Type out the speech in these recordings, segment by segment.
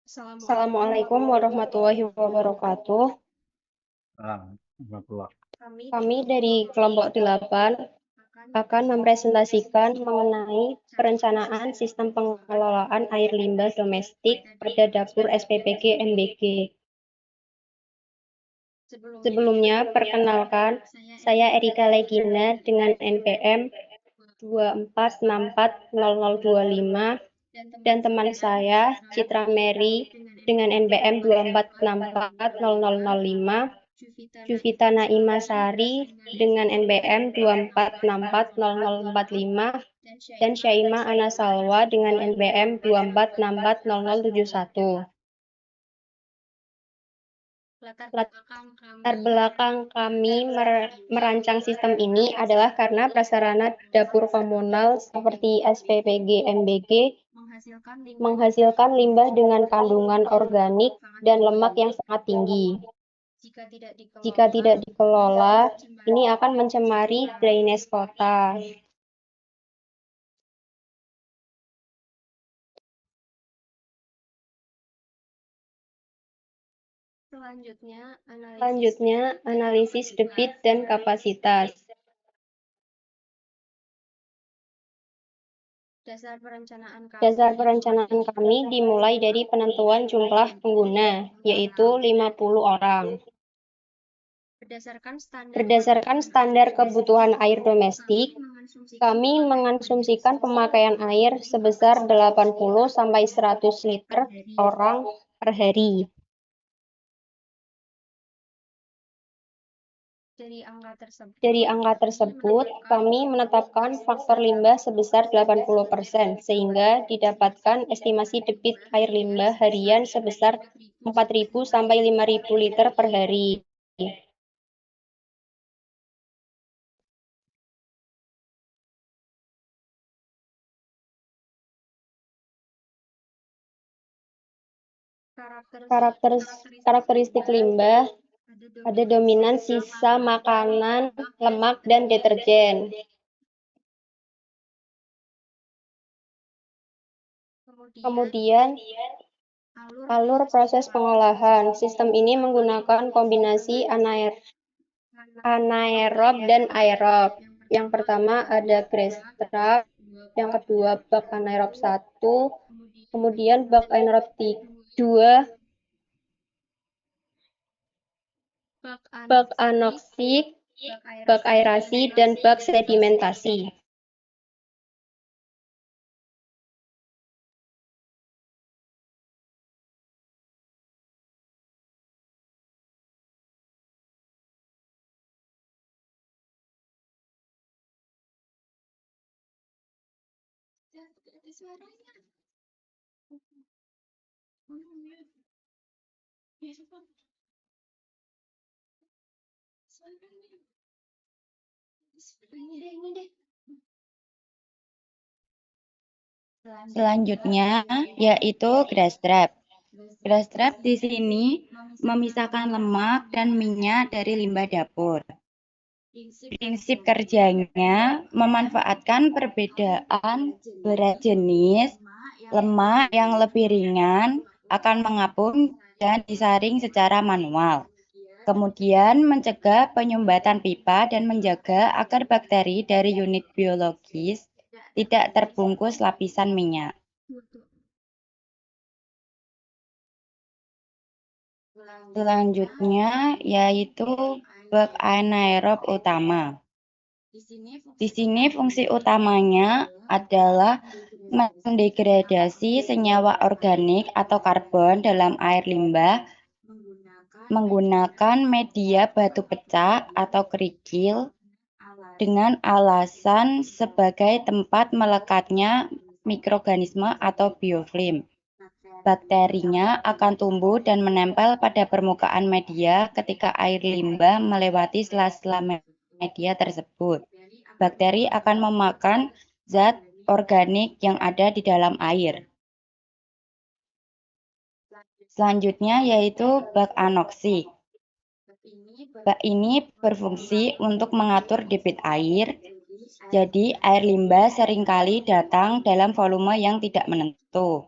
Assalamualaikum warahmatullahi wabarakatuh. Alhamdulillah. Kami dari kelompok 8 akan mempresentasikan mengenai perencanaan sistem pengelolaan air limbah domestik pada dapur SPPG MBG. Sebelumnya, perkenalkan, saya Erika Legina dengan NPM 24640025 dan teman saya Citra Mary dengan NPM 24640005, Juvita Naima Sari dengan NPM 24640045, dan Syaima Anasalwa dengan NPM 24640071. Latar belakang kami merancang sistem ini adalah karena prasarana dapur komunal seperti SPPG MBG menghasilkan limbah dengan kandungan organik dan lemak yang sangat tinggi. Jika tidak dikelola, ini akan mencemari drainase kota. Selanjutnya, analisis debit dan kapasitas. Dasar perencanaan kami dimulai dari penentuan jumlah pengguna, yaitu 50 orang. Berdasarkan standar kebutuhan air domestik, kami mengonsumsikan pemakaian air sebesar 80-100 liter orang per hari. Dari angka tersebut, kami menetapkan faktor limbah sebesar 80%, sehingga didapatkan estimasi debit air limbah harian sebesar 4.000-5.000 liter per hari. Karakteristik limbah ada dominan sisa makanan, lemak, dan deterjen. Kemudian, alur proses pengolahan. Sistem ini menggunakan kombinasi anaerob dan aerob. Yang pertama ada grass trap, yang kedua bak anaerob 1, kemudian bak anaerob 2, bak anoksik, bak aerasi, dan bak sedimentasi. Selanjutnya yaitu grass trap. Grass trap di sini memisahkan lemak dan minyak dari limbah dapur. Prinsip kerjanya memanfaatkan perbedaan berat jenis lemak yang lebih ringan akan mengapung dan disaring secara manual. Kemudian mencegah penyumbatan pipa dan menjaga agar bakteri dari unit biologis tidak terbungkus lapisan minyak. Selanjutnya yaitu bak anaerob utama. Di sini fungsi utamanya adalah mendegradasi senyawa organik atau karbon dalam air limbah menggunakan media batu pecah atau kerikil dengan alasan sebagai tempat melekatnya mikroorganisme atau biofilm. Bakterinya akan tumbuh dan menempel pada permukaan media ketika air limbah melewati sela-sela media tersebut. Bakteri akan memakan zat organik yang ada di dalam air. Selanjutnya yaitu bak anoksik. Bak ini berfungsi untuk mengatur debit air, jadi air limbah seringkali datang dalam volume yang tidak menentu.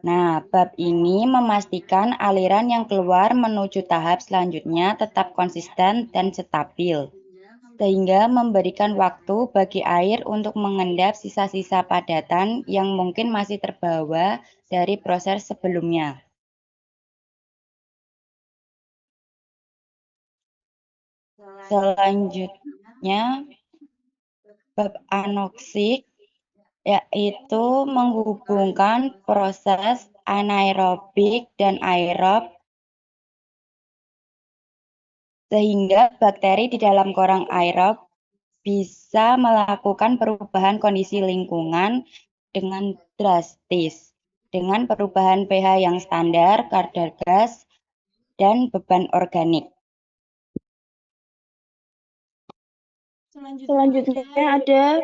Nah, bab ini memastikan aliran yang keluar menuju tahap selanjutnya tetap konsisten dan stabil, sehingga memberikan waktu bagi air untuk mengendap sisa-sisa padatan yang mungkin masih terbawa dari proses sebelumnya. Selanjutnya, bab anoksik yaitu menghubungkan proses anaerobik dan aerob sehingga bakteri di dalam korang aerob bisa melakukan perubahan kondisi lingkungan dengan drastis, dengan perubahan pH yang standar, kadar gas, dan beban organik. Selanjutnya ada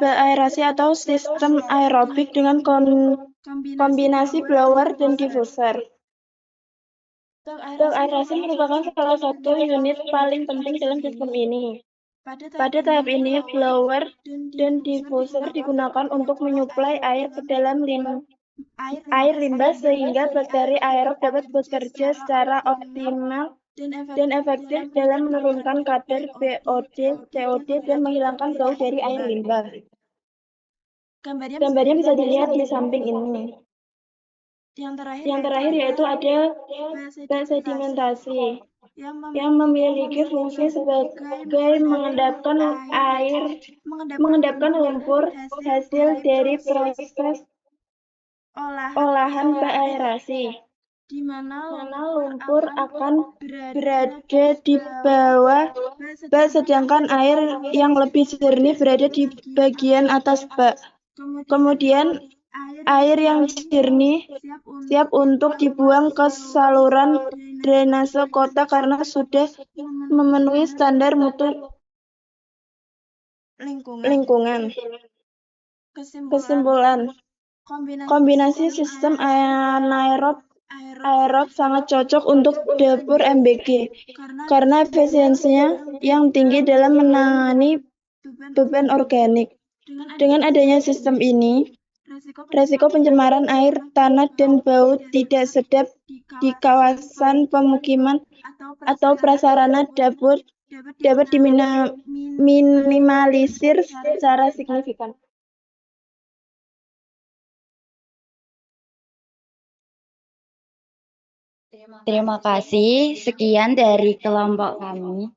aerasi atau sistem aerobik dengan kombinasi blower dan diffuser. Aerasi merupakan salah satu unit paling penting dalam sistem ini. Pada tahap ini, blower dan diffuser digunakan untuk menyuplai air ke dalam air limbah sehingga bakteri aerob dapat bekerja secara optimal dan efektif dalam menurunkan kadar BOD, COD, dan menghilangkan bau dari air limbah. Gambarnya bisa dilihat di samping ini. Yang terakhir yaitu ada sedimentasi yang memiliki fungsi sebagai mengendapkan lumpur hasil dari proses olahan aerasi, di mana lumpur akan berada di bawah bak, sedangkan air yang lebih jernih berada di bagian atas bak. Kemudian air yang jernih siap untuk dibuang ke saluran drainase kota karena sudah memenuhi standar mutu lingkungan. Kesimpulan, kombinasi sistem anaerob sangat cocok untuk dapur MBG karena efisiensinya yang tinggi dalam menangani beban organik. Dengan adanya sistem ini, resiko pencemaran air, tanah, dan bau tidak sedap di kawasan pemukiman atau prasarana dapur dapat diminimalisir secara signifikan. Terima kasih, sekian dari kelompok kami.